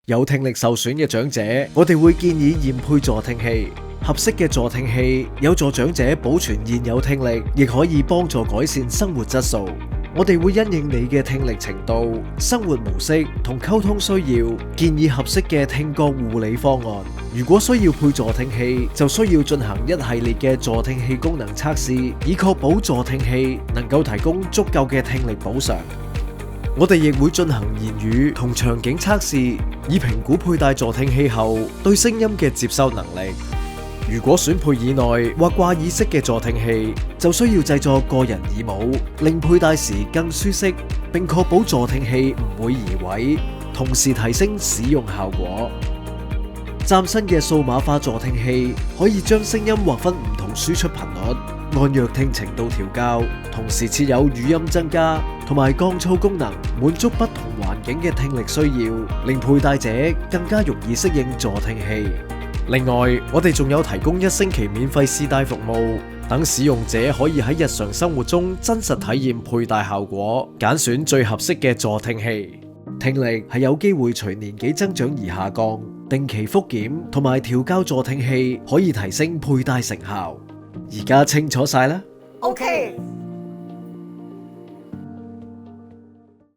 有聽力受損嘅長者，我哋會建議驗配助聽器。合適嘅助聽器有助長者保存現有聽力，亦可以幫助改善生活質素。我哋會因應你嘅聽力程度、生活模式同溝通需要，建議合適嘅聽覺護理方案。如果需要配助聽器，就需要進行一系列嘅助聽器功能測試，以確保助聽器能夠提供足夠嘅聽力補償。我哋亦會進行言語同場景測試，以評估佩戴助聽器後對聲音嘅接收能力。如果選配耳內或掛耳式嘅助聽器，就需要製作個人耳帽，令佩戴時更舒適，並確保助聽器唔會移位，同時提升使用效果。嶄新嘅數碼化助聽器可以將聲音劃分唔同輸出頻率，按弱聽程度調校，同時設有語音增加同埋降噪功能，滿足不同環境嘅聽力需要，令佩戴者更加容易適應助聽器。另外，我哋仲有提供1星期免費試戴服務，等使用者可以喺日常生活中真實體驗佩戴效果，揀選最合適嘅助聽器。聽力係有機會隨年紀增長而下降，定期復檢同埋調校助聽器可以提升佩戴成效。而家清楚晒啦？ OK。